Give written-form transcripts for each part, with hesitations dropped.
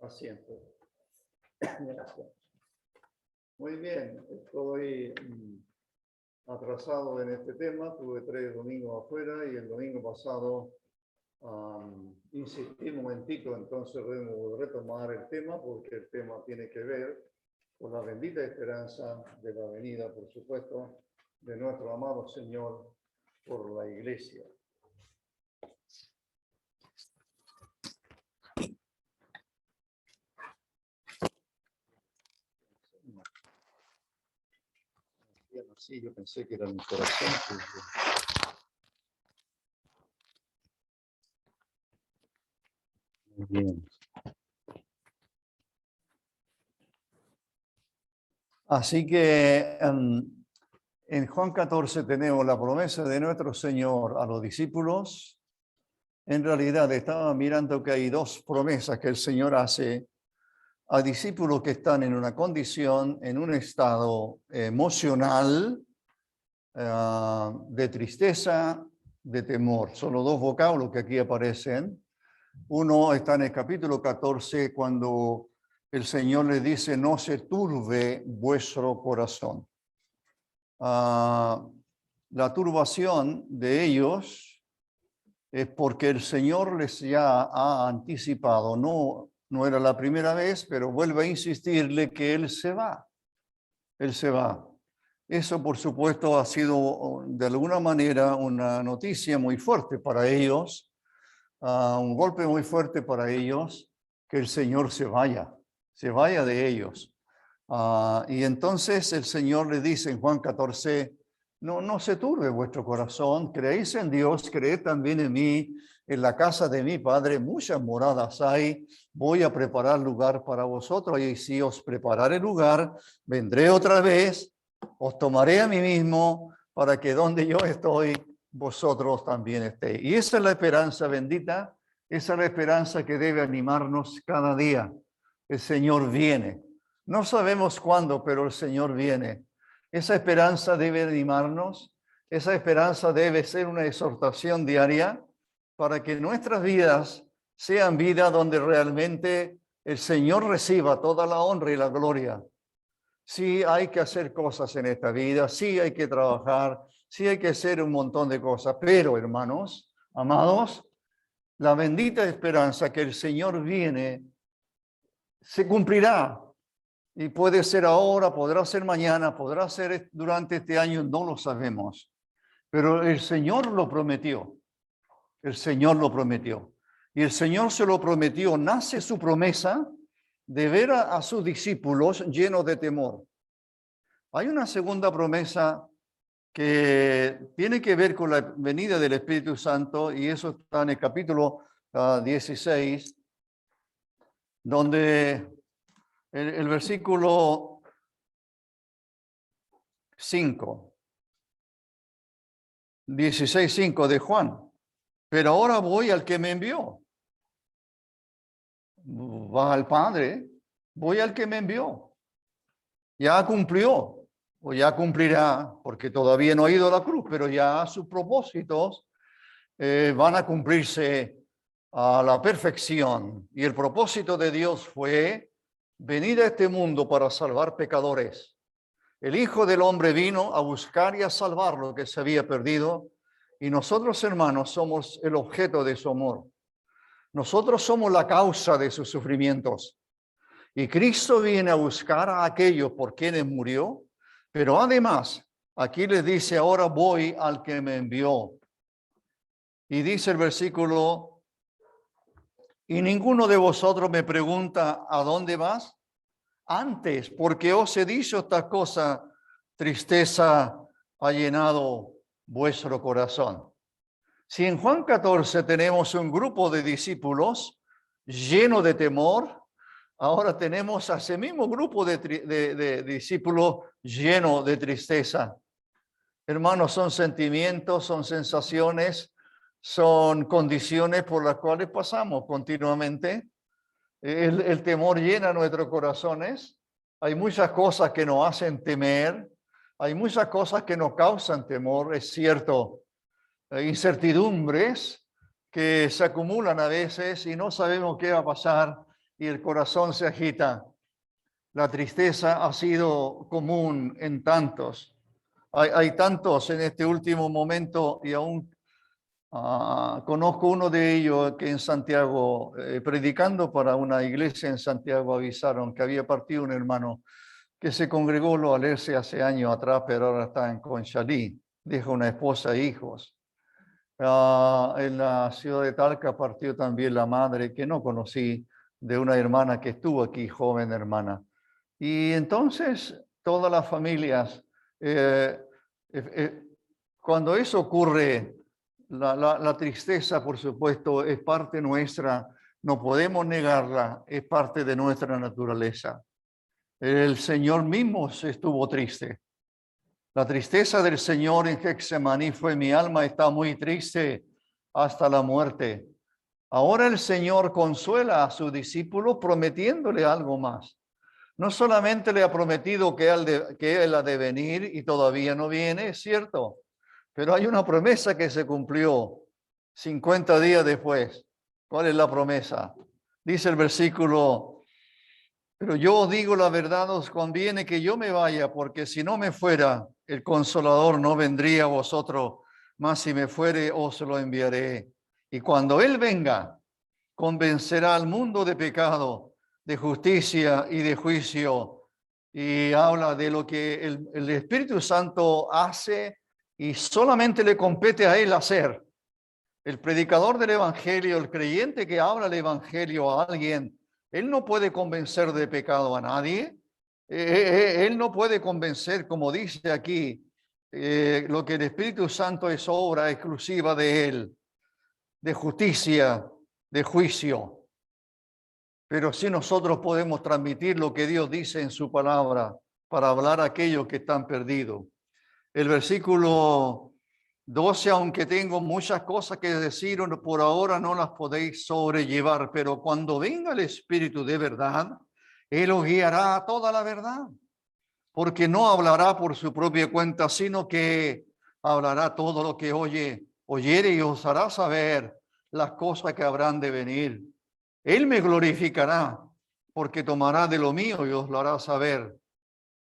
Asiento. Gracias. Muy bien, estoy atrasado en este tema. Tuve 3 domingos afuera y el domingo pasado insistí un momentito, entonces debemos retomar el tema porque el tema tiene que ver con la bendita esperanza de la venida, por supuesto, de nuestro amado Señor por la Iglesia. Sí, yo pensé que era mi corazón. Muy bien. Así que en Juan 14 tenemos la promesa de nuestro Señor a los discípulos. En realidad estaba mirando que hay 2 promesas que el Señor hace a discípulos que están en una condición, en un estado emocional de tristeza, de temor. Son los 2 vocablos que aquí aparecen. Uno está en el capítulo 14 cuando el Señor le dice, no se turbe vuestro corazón. La turbación de ellos es porque el Señor les ya ha anticipado, no era la primera vez, pero vuelve a insistirle que Él se va. Él se va. Eso, por supuesto, ha sido de alguna manera una noticia muy fuerte para ellos, un golpe muy fuerte para ellos, que el Señor se vaya de ellos. Y entonces el Señor le dice en Juan 14, no se turbe vuestro corazón, creéis en Dios, creed también en mí. En la casa de mi Padre muchas moradas hay, voy a preparar lugar para vosotros, y si os prepararé lugar, vendré otra vez, os tomaré a mí mismo, para que donde yo estoy, vosotros también estéis. Y esa es la esperanza bendita, esa es la esperanza que debe animarnos cada día. El Señor viene. No sabemos cuándo, pero el Señor viene. Esa esperanza debe animarnos, esa esperanza debe ser una exhortación diaria para que nuestras vidas sean vidas donde realmente el Señor reciba toda la honra y la gloria. Sí hay que hacer cosas en esta vida, sí hay que trabajar, sí hay que hacer un montón de cosas, pero hermanos, amados, la bendita esperanza que el Señor viene se cumplirá. Y puede ser ahora, podrá ser mañana, podrá ser durante este año, no lo sabemos. Pero el Señor lo prometió. El Señor lo prometió. Y el Señor se lo prometió. Nace su promesa de ver a sus discípulos llenos de temor. Hay una segunda promesa que tiene que ver con la venida del Espíritu Santo, y eso está en el capítulo 16, donde el versículo 5, 16:5 de Juan. Pero ahora voy al que me envió. Va al Padre, voy al que me envió. Ya cumplió, o ya cumplirá, porque todavía no ha ido a la cruz, pero ya sus propósitos van a cumplirse a la perfección. Y el propósito de Dios fue venir a este mundo para salvar pecadores. El Hijo del Hombre vino a buscar y a salvar lo que se había perdido, y nosotros, hermanos, somos el objeto de su amor. Nosotros somos la causa de sus sufrimientos. Y Cristo viene a buscar a aquellos por quienes murió, pero además, aquí les dice, ahora voy al que me envió. Y dice el versículo, y ninguno de vosotros me pregunta, ¿a dónde vas? Antes, porque os he dicho esta cosa, tristeza ha llenado vuestro corazón. Si en Juan 14 tenemos un grupo de discípulos lleno de temor, ahora tenemos a ese mismo grupo de discípulos lleno de tristeza. Hermanos, son sentimientos, son sensaciones, son condiciones por las cuales pasamos continuamente. El temor llena nuestros corazones. Hay muchas cosas que nos hacen temer. Hay muchas cosas que nos causan temor, es cierto. Incertidumbres que se acumulan a veces y no sabemos qué va a pasar. y el corazón se agita. La tristeza ha sido común en tantos. Hay tantos en este último momento y aún conozco uno de ellos que en Santiago, predicando para una iglesia en Santiago, avisaron que había partido un hermano que se congregó, lo alerce hace años atrás, pero ahora está en Conchalí, dejó una esposa e hijos. En la ciudad de Talca partió también la madre, que no conocí, de una hermana que estuvo aquí, joven hermana. Y entonces todas las familias, cuando eso ocurre, la tristeza, por supuesto, es parte nuestra, no podemos negarla, es parte de nuestra naturaleza. El Señor mismo estuvo triste. La tristeza del Señor en Getsemaní fue: mi alma está muy triste hasta la muerte. Ahora el Señor consuela a su discípulo prometiéndole algo más. No solamente le ha prometido que él ha de venir y todavía no viene, es cierto, pero hay una promesa que se cumplió 50 días después. ¿Cuál es la promesa? Dice el versículo: pero yo os digo la verdad, os conviene que yo me vaya, porque si no me fuera, el Consolador no vendría a vosotros, mas si me fuere, os lo enviaré. Y cuando Él venga, convencerá al mundo de pecado, de justicia y de juicio. Y habla de lo que el Espíritu Santo hace y solamente le compete a Él hacer. El predicador del Evangelio, el creyente que habla el Evangelio a alguien, él no puede convencer de pecado a nadie. Él no puede convencer, como dice aquí, lo que el Espíritu Santo es obra exclusiva de Él, de justicia, de juicio. Pero sí nosotros podemos transmitir lo que Dios dice en su palabra para hablar a aquellos que están perdidos. El versículo 12, aunque tengo muchas cosas que decir, por ahora no las podéis sobrellevar, pero cuando venga el Espíritu de verdad, Él os guiará a toda la verdad, porque no hablará por su propia cuenta, sino que hablará todo lo que oyere y os hará saber las cosas que habrán de venir. Él me glorificará, porque tomará de lo mío y os lo hará saber.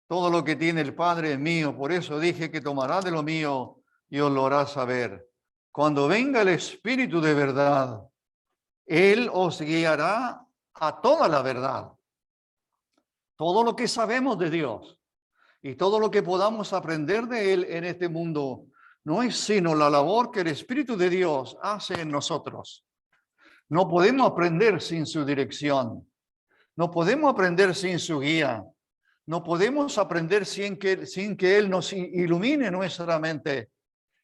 Todo lo que tiene el Padre es mío, por eso dije que tomará de lo mío y os lo hará saber. Cuando venga el Espíritu de verdad, Él os guiará a toda la verdad. Todo lo que sabemos de Dios y todo lo que podamos aprender de Él en este mundo no es sino la labor que el Espíritu de Dios hace en nosotros. No podemos aprender sin su dirección. No podemos aprender sin su guía. No podemos aprender sin que Él nos ilumine nuestra mente.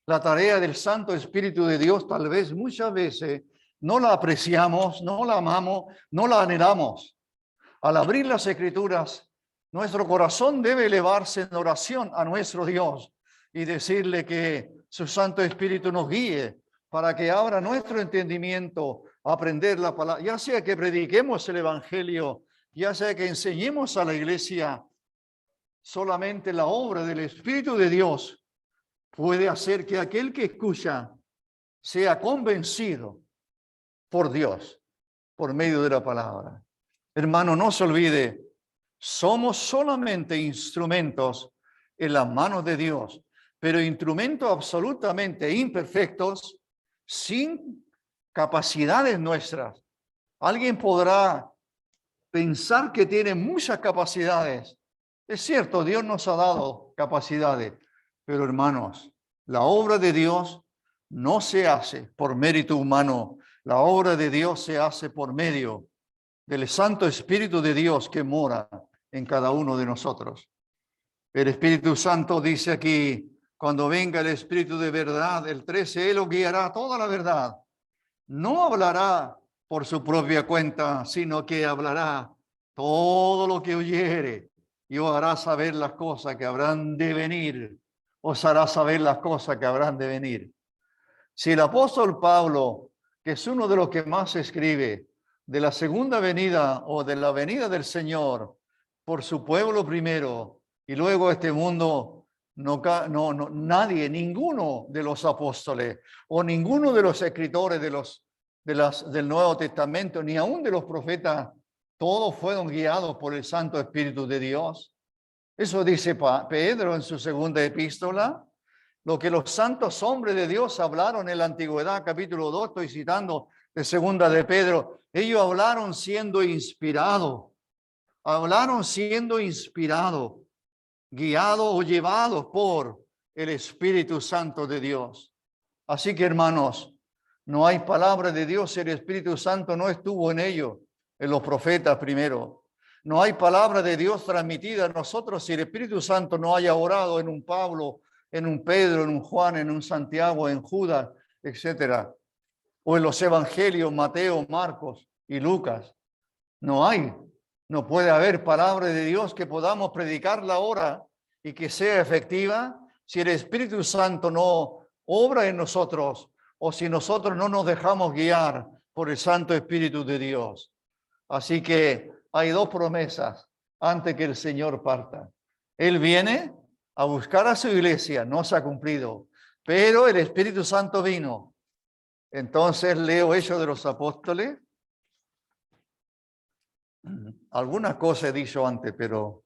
La tarea del Santo Espíritu de Dios tal vez muchas veces no la apreciamos, no la amamos, no la anhelamos. Al abrir las Escrituras, nuestro corazón debe elevarse en oración a nuestro Dios y decirle que su Santo Espíritu nos guíe para que abra nuestro entendimiento, aprender la palabra, ya sea que prediquemos el Evangelio, ya sea que enseñemos a la iglesia. Solamente la obra del Espíritu de Dios puede hacer que aquel que escucha sea convencido por Dios, por medio de la palabra. Hermano, no se olvide, somos solamente instrumentos en las manos de Dios, pero instrumentos absolutamente imperfectos, sin capacidades nuestras. Alguien podrá pensar que tiene muchas capacidades. Es cierto, Dios nos ha dado capacidades, pero hermanos, la obra de Dios no se hace por mérito humano. La obra de Dios se hace por medio del Santo Espíritu de Dios que mora en cada uno de nosotros. El Espíritu Santo dice aquí, cuando venga el Espíritu de verdad, el 13, Él os guiará a toda la verdad. No hablará por su propia cuenta, sino que hablará todo lo que oyere y os hará saber las cosas que habrán de venir. Os hará saber las cosas que habrán de venir. Si el apóstol Pablo, que es uno de los que más escribe de la segunda venida o de la venida del Señor por su pueblo primero y luego este mundo, nadie, ninguno de los apóstoles o ninguno de los escritores del Nuevo Testamento, ni aún de los profetas, todos fueron guiados por el Santo Espíritu de Dios. Eso dice Pedro en su segunda epístola. Lo que los santos hombres de Dios hablaron en la antigüedad, capítulo 2, estoy citando de segunda de Pedro. Ellos hablaron siendo inspirados, guiados o llevados por el Espíritu Santo de Dios. Así que, hermanos, no hay palabra de Dios si el Espíritu Santo no estuvo en ellos, en los profetas primero. No hay palabra de Dios transmitida a nosotros si el Espíritu Santo no haya orado en un Pablo, en un Pedro, en un Juan, en un Santiago, en Judas, etcétera. O en los evangelios, Mateo, Marcos y Lucas. No puede haber palabra de Dios que podamos predicarla ahora y que sea efectiva si el Espíritu Santo no obra en nosotros o si nosotros no nos dejamos guiar por el Santo Espíritu de Dios. Así que hay dos promesas antes que el Señor parta. Él viene a buscar a su iglesia, no se ha cumplido, pero el Espíritu Santo vino. Entonces leo Hechos de los Apóstoles. Algunas cosas he dicho antes, pero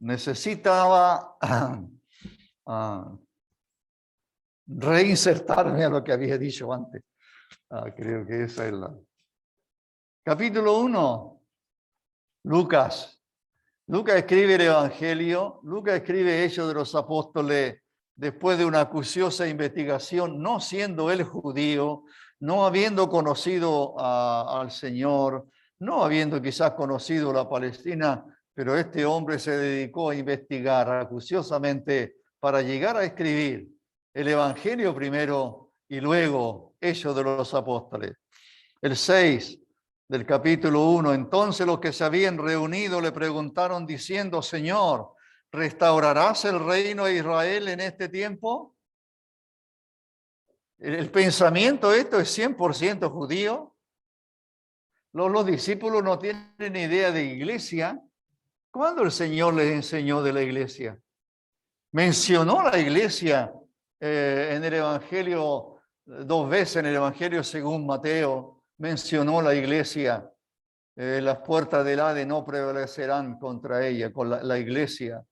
necesitaba reinsertarme a lo que había dicho antes. Creo que esa es la... Capítulo 1, Lucas. Lucas escribe el Evangelio, Lucas escribe Hechos de los Apóstoles después de una acuciosa investigación, no siendo él judío, no habiendo conocido al Señor, no habiendo quizás conocido la Palestina, pero este hombre se dedicó a investigar acuciosamente para llegar a escribir el Evangelio primero y luego Hechos de los Apóstoles. El 6 del capítulo 1, entonces los que se habían reunido le preguntaron diciendo, Señor, ¿restaurarás el reino de Israel en este tiempo? El pensamiento esto es 100% judío. Los discípulos no tienen idea de iglesia. ¿Cuándo el Señor les enseñó de la iglesia? Mencionó la iglesia en el Evangelio, 2 veces en el Evangelio según Mateo, mencionó la iglesia. Las puertas del Hades no prevalecerán contra ella, con la iglesia.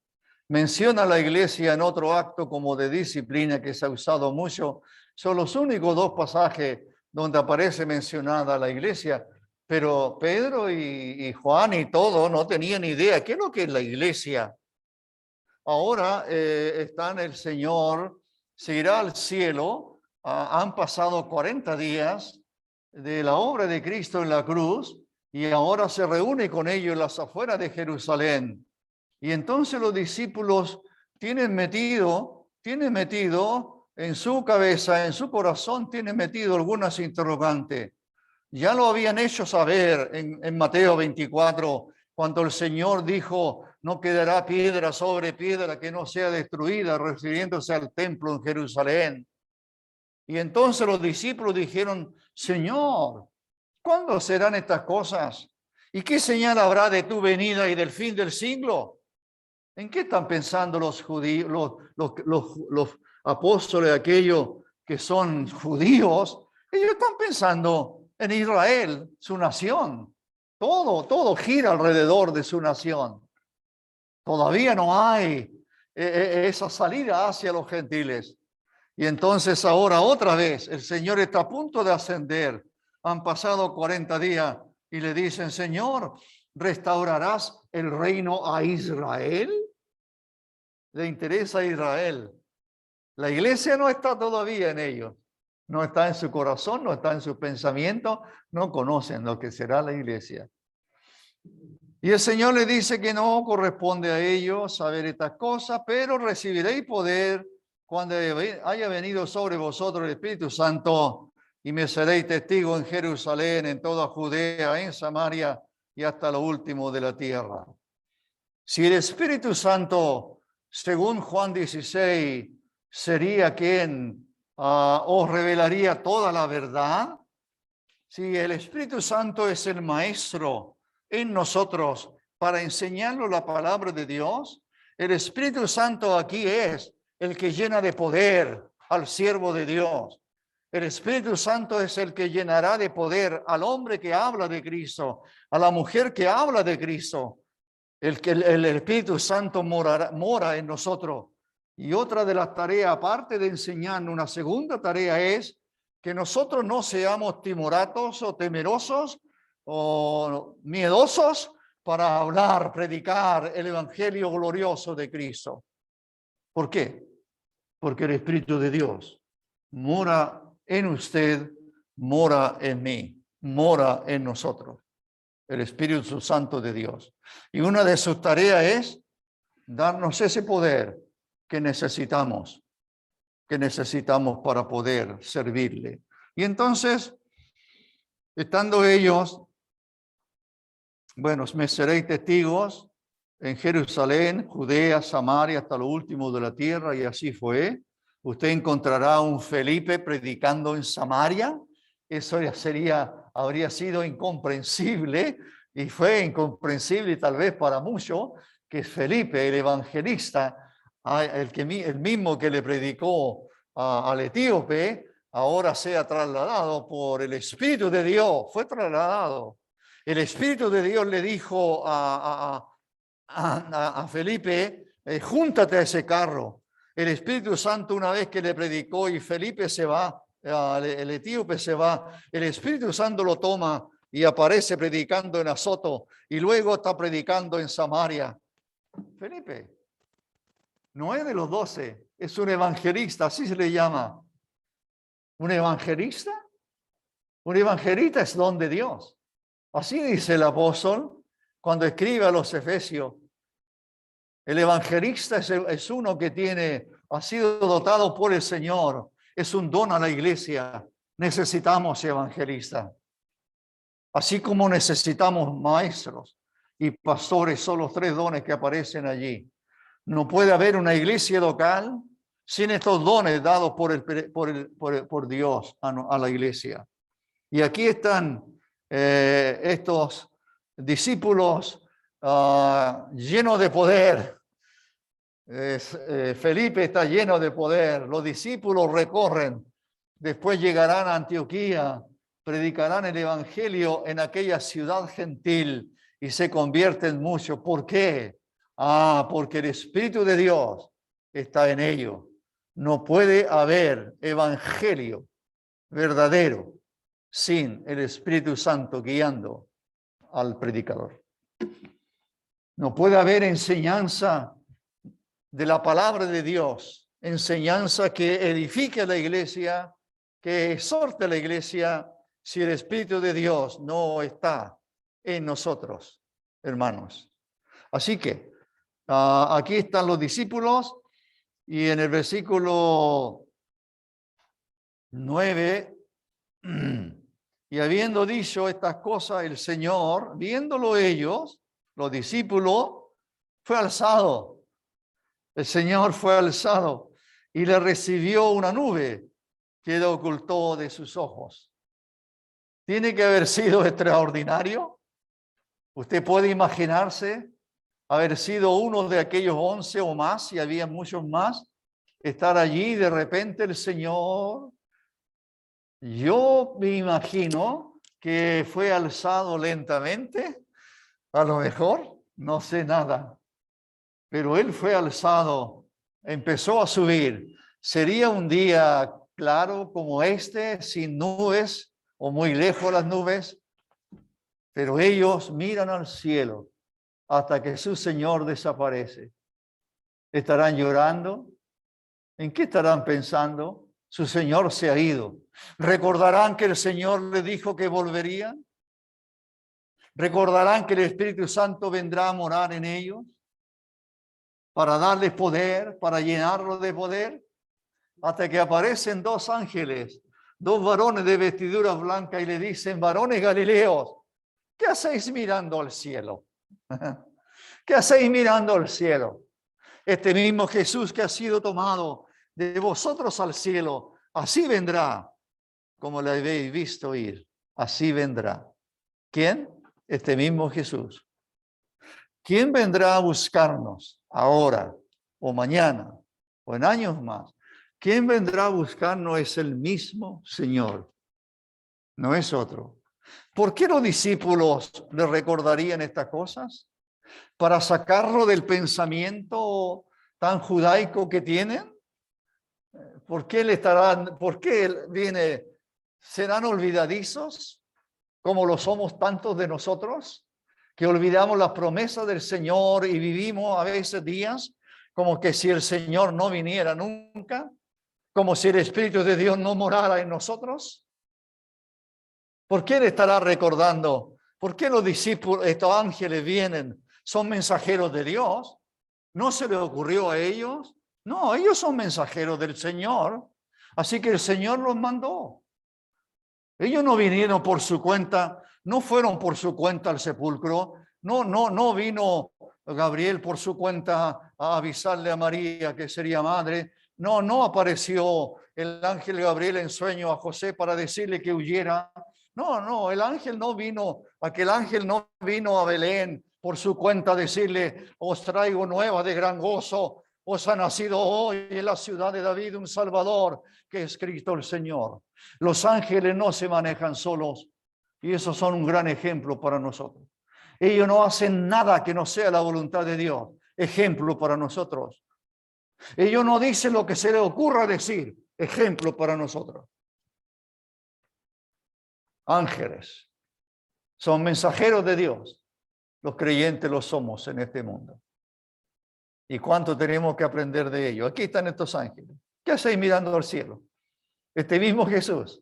Menciona la iglesia en otro acto como de disciplina que se ha usado mucho. Son los únicos 2 pasajes donde aparece mencionada la iglesia. Pero Pedro y Juan y todo no tenían idea. ¿Qué es lo que es la iglesia? Ahora están el Señor, se irá al cielo. Han pasado 40 días de la obra de Cristo en la cruz y ahora se reúne con ellos en las afueras de Jerusalén. Y entonces los discípulos tienen metido en su cabeza, en su corazón, tienen metido algunas interrogantes. Ya lo habían hecho saber en Mateo 24, cuando el Señor dijo, no quedará piedra sobre piedra que no sea destruida, refiriéndose al templo en Jerusalén. Y entonces los discípulos dijeron, Señor, ¿cuándo serán estas cosas? ¿Y qué señal habrá de tu venida y del fin del siglo? ¿En qué están pensando los judíos, los apóstoles, aquellos que son judíos? Ellos están pensando en Israel, su nación. Todo gira alrededor de su nación. Todavía no hay esa salida hacia los gentiles. Y entonces ahora otra vez el Señor está a punto de ascender. Han pasado 40 días y le dicen, Señor, ¿restaurarás el reino a Israel? Le interesa a Israel. La iglesia no está todavía en ellos. No está en su corazón, no está en su pensamiento. No conocen lo que será la iglesia. Y el Señor le dice que no corresponde a ellos saber estas cosas, pero recibiréis poder cuando haya venido sobre vosotros el Espíritu Santo y me seréis testigo en Jerusalén, en toda Judea, en Samaria y hasta lo último de la tierra. Si el Espíritu Santo, según Juan 16, sería quien os revelaría toda la verdad, si el Espíritu Santo es el maestro en nosotros para enseñarnos la palabra de Dios, el Espíritu Santo aquí es el que llena de poder al siervo de Dios. El Espíritu Santo es el que llenará de poder al hombre que habla de Cristo, a la mujer que habla de Cristo. El Espíritu Santo mora en nosotros. Y otra de las tareas, aparte de enseñar, una segunda tarea es que nosotros no seamos timoratos o temerosos o miedosos para hablar, predicar el evangelio glorioso de Cristo. ¿Por qué? Porque el Espíritu de Dios mora en usted, mora en mí, mora en nosotros. El Espíritu Santo de Dios. Y una de sus tareas es darnos ese poder que necesitamos para poder servirle. Y entonces, estando ellos, bueno, me seréis testigos en Jerusalén, Judea, Samaria, hasta lo último de la tierra, y así fue. Usted encontrará un Felipe predicando en Samaria. Eso ya habría sido incomprensible, y fue incomprensible tal vez para muchos, que Felipe, el evangelista, el mismo que le predicó al etíope, ahora sea trasladado por el Espíritu de Dios. Fue trasladado. El Espíritu de Dios le dijo a Felipe, júntate a ese carro. El Espíritu Santo, una vez que le predicó y Felipe se va, el etíope se va, el Espíritu Santo lo toma y aparece predicando en Azoto y luego está predicando en Samaria. Felipe no es de los 12, es un evangelista, así se le llama. ¿Un evangelista? Un evangelista es don de Dios. Así dice el apóstol cuando escribe a los Efesios. El evangelista es uno que ha sido dotado por el Señor. Es un don a la iglesia. Necesitamos evangelistas. Así como necesitamos maestros y pastores, son los 3 dones que aparecen allí. No puede haber una iglesia local sin estos dones dados por Dios a la iglesia. Y aquí están estos discípulos llenos de poder. Felipe está lleno de poder. Los discípulos recorren. Después llegarán a Antioquía, predicarán el evangelio en aquella ciudad gentil y se convierten muchos. ¿Por qué? Porque el Espíritu de Dios está en ellos. No puede haber evangelio verdadero sin el Espíritu Santo guiando al predicador. No puede haber enseñanza de la palabra de Dios, enseñanza que edifique a la iglesia, que exhorte a la iglesia, si el Espíritu de Dios no está en nosotros, hermanos. Así que aquí están los discípulos y en el versículo 9, y habiendo dicho estas cosas, el Señor, viéndolo ellos, los discípulos, fue alzado. El Señor fue alzado y le recibió una nube que le ocultó de sus ojos. Tiene que haber sido extraordinario. Usted puede imaginarse haber sido uno de aquellos 11 o más, si había muchos más, estar allí y de repente el Señor, yo me imagino que fue alzado lentamente, a lo mejor, no sé nada, pero él fue alzado, empezó a subir. Sería un día claro como este, sin nubes o muy lejos las nubes, pero ellos miran al cielo hasta que su Señor desaparece. ¿Estarán llorando? ¿En qué estarán pensando? Su Señor se ha ido. ¿Recordarán que el Señor le dijo que volvería? ¿Recordarán que el Espíritu Santo vendrá a morar en ellos para darles poder, para llenarlos de poder? Hasta que aparecen 2 ángeles, 2 varones de vestiduras blancas y le dicen: varones galileos, ¿qué hacéis mirando al cielo? ¿Qué hacéis mirando al cielo? Este mismo Jesús que ha sido tomado de vosotros al cielo, así vendrá, como le habéis visto ir, así vendrá. ¿Quién? Este mismo Jesús. ¿Quién vendrá a buscarnos ahora o mañana o en años más? ¿Quién vendrá a buscarnos? Es el mismo Señor, no es otro. ¿Por qué los discípulos le recordarían estas cosas? ¿Para sacarlo del pensamiento tan judaico que tienen? ¿Por qué serán olvidadizos como lo somos tantos de nosotros? Que olvidamos las promesas del Señor y vivimos a veces días como que si el Señor no viniera nunca, como si el Espíritu de Dios no morara en nosotros. ¿Por qué le estará recordando? ¿Por qué los discípulos, estos ángeles vienen? ¿Son mensajeros de Dios? ¿No se le ocurrió a ellos? No, ellos son mensajeros del Señor. Así que el Señor los mandó. Ellos no vinieron por su cuenta, no fueron por su cuenta al sepulcro. No vino Gabriel por su cuenta a avisarle a María que sería madre. No apareció el ángel Gabriel en sueño a José para decirle que huyera. No, aquel ángel no vino a Belén por su cuenta a decirle, os traigo nueva de gran gozo, os ha nacido hoy en la ciudad de David un Salvador, que es Cristo el Señor. Los ángeles no se manejan solos y esos son un gran ejemplo para nosotros. Ellos no hacen nada que no sea la voluntad de Dios. Ejemplo para nosotros. Ellos no dicen lo que se les ocurra decir. Ejemplo para nosotros. Ángeles son mensajeros de Dios. Los creyentes lo somos en este mundo. ¿Y cuánto tenemos que aprender de ellos? Aquí están estos ángeles. ¿Qué hacéis mirando al cielo? Este mismo Jesús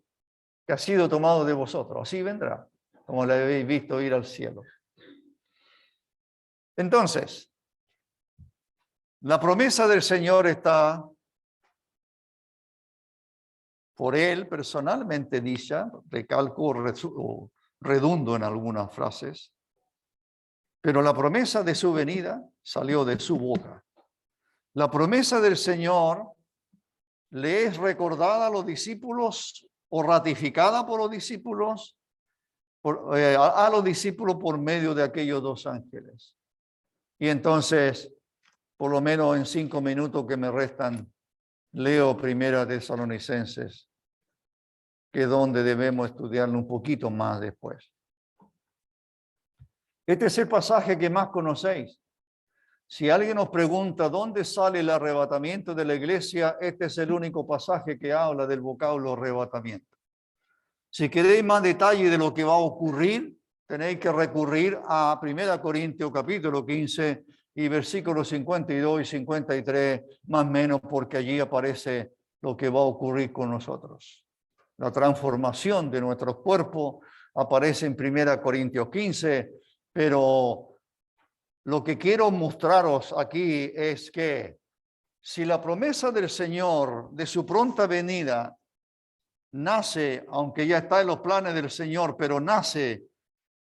que ha sido tomado de vosotros, así vendrá, como le habéis visto ir al cielo. Entonces, la promesa del Señor está por Él personalmente dicha, recalco o redundo en algunas frases, pero la promesa de su venida salió de su boca. La promesa del Señor le es recordada a los discípulos o ratificada por los discípulos, a los discípulos por medio de aquellos dos ángeles. Y entonces, por lo menos en 5 minutos que me restan, leo Primera Tesalonicenses, que es donde debemos estudiarlo un poquito más después. Este es el pasaje que más conocéis. Si alguien nos pregunta dónde sale el arrebatamiento de la iglesia, este es el único pasaje que habla del vocablo arrebatamiento. Si queréis más detalle de lo que va a ocurrir, tenéis que recurrir a 1 Corintios capítulo 15 y versículos 52 y 53, más o menos, porque allí aparece lo que va a ocurrir con nosotros. La transformación de nuestro cuerpo aparece en 1 Corintios 15, pero lo que quiero mostraros aquí es que si la promesa del Señor de su pronta venida nace, aunque ya está en los planes del Señor, pero nace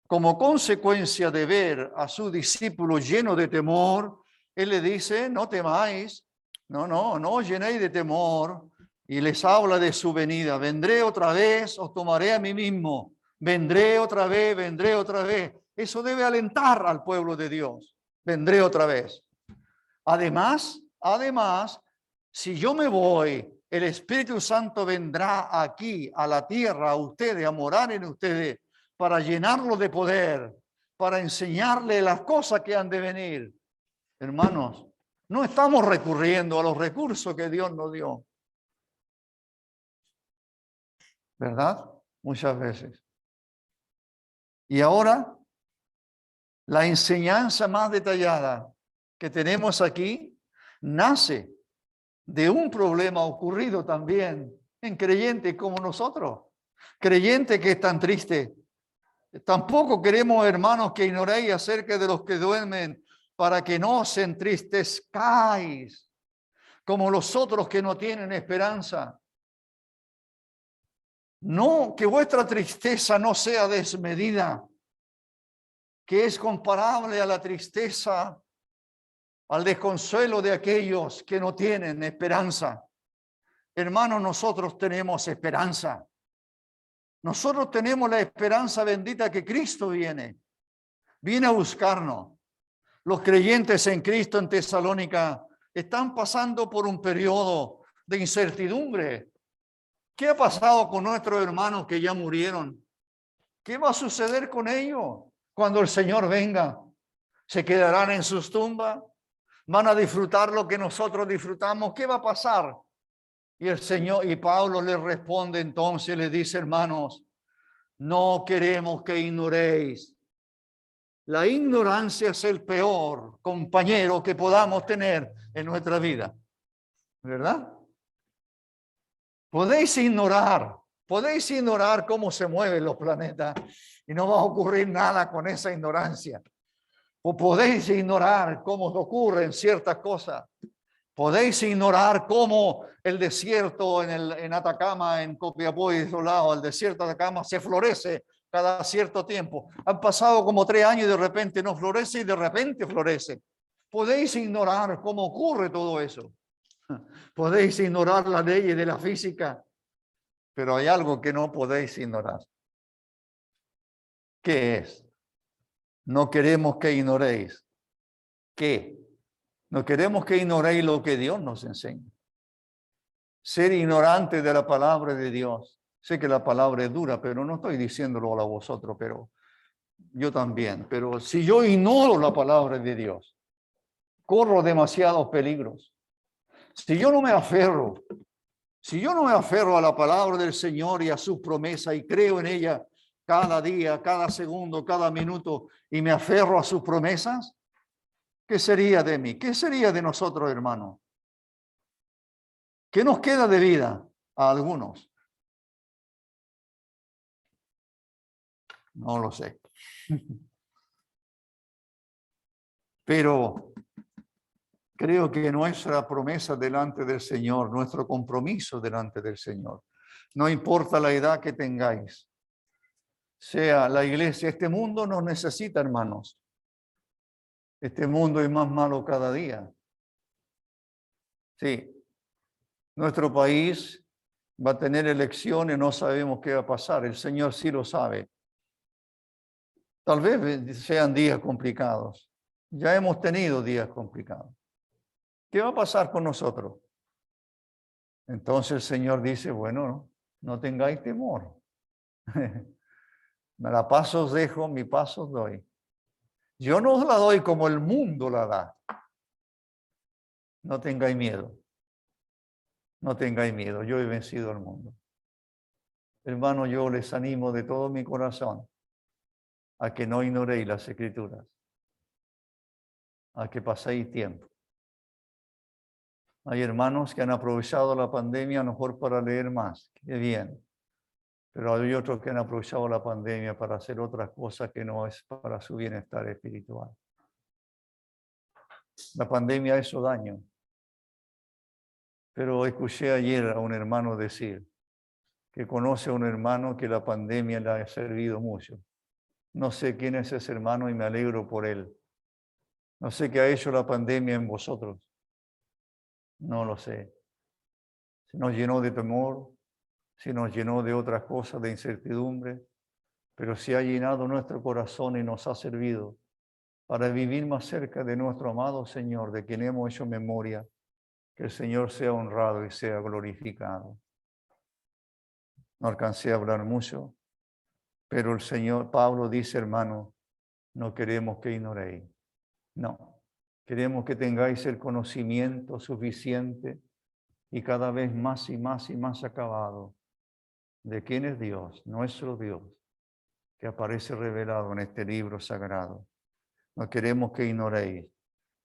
como consecuencia de ver a su discípulo lleno de temor, Él le dice, no temáis, no os llenéis de temor, y les habla de su venida. Vendré otra vez, os tomaré a mí mismo. Vendré otra vez, vendré otra vez. Eso debe alentar al pueblo de Dios. Vendré otra vez. Además, si yo me voy, el Espíritu Santo vendrá aquí, a la tierra, a ustedes, a morar en ustedes, para llenarlo de poder, para enseñarle las cosas que han de venir. Hermanos, no estamos recurriendo a los recursos que Dios nos dio. ¿Verdad? Muchas veces. Y ahora, la enseñanza más detallada que tenemos aquí nace de un problema ocurrido también en creyentes como nosotros. Creyentes que están tristes. Tampoco queremos, hermanos, que ignoréis acerca de los que duermen para que no os entristezcáis como los otros que no tienen esperanza. No, que vuestra tristeza no sea desmedida, que es comparable a la tristeza, al desconsuelo de aquellos que no tienen esperanza. Hermanos, nosotros tenemos esperanza. Nosotros tenemos la esperanza bendita que Cristo viene a buscarnos. Los creyentes en Cristo en Tesalónica están pasando por un periodo de incertidumbre. ¿Qué ha pasado con nuestros hermanos que ya murieron? ¿Qué va a suceder con ellos cuando el Señor venga? ¿Se quedarán en sus tumbas? ¿Van a disfrutar lo que nosotros disfrutamos? ¿Qué va a pasar? Y el Señor, y Pablo le responde entonces, le dice, hermanos, no queremos que ignoréis. La ignorancia es el peor compañero que podamos tener en nuestra vida, ¿verdad? Podéis ignorar cómo se mueven los planetas y no va a ocurrir nada con esa ignorancia. O podéis ignorar cómo ocurren ciertas cosas. Podéis ignorar cómo el desierto en Atacama, en Copiapó y desolado, el desierto de Atacama se florece cada cierto tiempo. Han pasado como 3 años y de repente no florece y de repente florece. Podéis ignorar cómo ocurre todo eso. Podéis ignorar las leyes de la física, pero hay algo que no podéis ignorar. ¿Qué es? No queremos que ignoréis. ¿Qué? No queremos que ignoréis lo que Dios nos enseña. Ser ignorante de la palabra de Dios. Sé que la palabra es dura, pero no estoy diciéndolo a vosotros, pero yo también. Pero si yo ignoro la palabra de Dios, corro demasiados peligros. Si yo no me aferro a la palabra del Señor y a sus promesas y creo en ella cada día, cada segundo, cada minuto y me aferro a sus promesas, ¿qué sería de mí? ¿Qué sería de nosotros, hermanos? ¿Qué nos queda de vida a algunos? No lo sé. Pero creo que nuestra promesa delante del Señor, nuestro compromiso delante del Señor, no importa la edad que tengáis, sea la iglesia, este mundo nos necesita, hermanos. Este mundo es más malo cada día. Sí, nuestro país va a tener elecciones, no sabemos qué va a pasar, el Señor sí lo sabe. Tal vez sean días complicados. Ya hemos tenido días complicados. ¿Qué va a pasar con nosotros? Entonces el Señor dice, bueno, no tengáis temor. Me la paz os dejo, mi paz os doy. Yo no os la doy como el mundo la da. No tengáis miedo. No tengáis miedo. Yo he vencido al mundo. Hermano, yo les animo de todo mi corazón a que no ignoréis las Escrituras, a que paséis tiempo. Hay hermanos que han aprovechado la pandemia a lo mejor para leer más. Qué bien. Pero hay otros que han aprovechado la pandemia para hacer otras cosas que no es para su bienestar espiritual. La pandemia ha hecho daño. Pero escuché ayer a un hermano decir que conoce a un hermano que la pandemia le ha servido mucho. No sé quién es ese hermano y me alegro por él. No sé qué ha hecho la pandemia en vosotros. No lo sé. Si nos llenó de temor, si nos llenó de otras cosas, de incertidumbre, pero si ha llenado nuestro corazón y nos ha servido para vivir más cerca de nuestro amado Señor, de quien hemos hecho memoria, que el Señor sea honrado y sea glorificado. No alcancé a hablar mucho, pero el Señor Pablo dice, hermano, no queremos que ignoréis. No, queremos que tengáis el conocimiento suficiente y cada vez más y más y más acabado de quién es Dios, nuestro Dios, que aparece revelado en este libro sagrado. No queremos que ignoréis,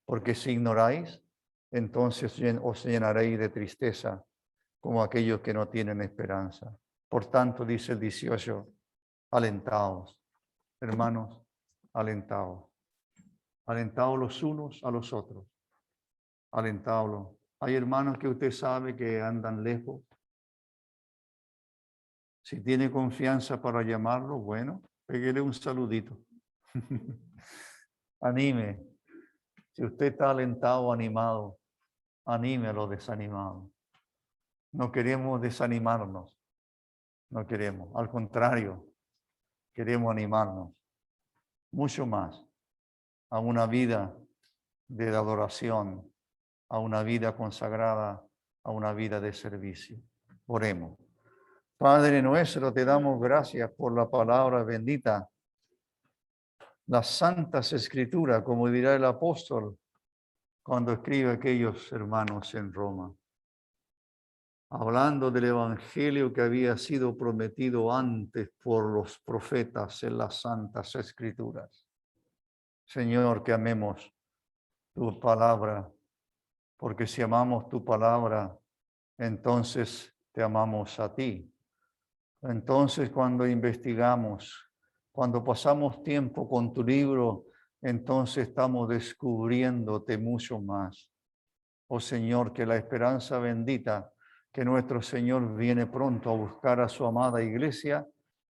porque si ignoráis, entonces os llenaréis de tristeza como aquellos que no tienen esperanza. Por tanto, dice el 18, alentaos, hermanos, alentaos. Alentaos los unos a los otros. Alentaos. Hay hermanos que usted sabe que andan lejos. Si tiene confianza para llamarlo, bueno, pégale un saludito. Anime. Si usted está alentado o animado, anime a los desanimados. No queremos desanimarnos. No queremos. Al contrario, queremos animarnos. Mucho más a una vida de adoración, a una vida consagrada a una vida de servicio. Oremos. Padre nuestro, te damos gracias por la palabra bendita, las santas escrituras, como dirá el apóstol cuando escribe a aquellos hermanos en Roma, hablando del evangelio que había sido prometido antes por los profetas en las santas escrituras. Señor, que amemos tu palabra, porque si amamos tu palabra, entonces te amamos a ti. Entonces, cuando investigamos, cuando pasamos tiempo con tu libro, entonces estamos descubriéndote mucho más. Oh Señor, que la esperanza bendita, que nuestro Señor viene pronto a buscar a su amada iglesia,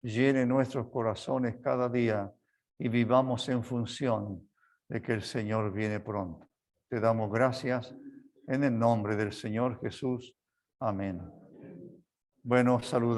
llene nuestros corazones cada día y vivamos en función de que el Señor viene pronto. Te damos gracias en el nombre del Señor Jesús. Amén. Bueno, saludamos.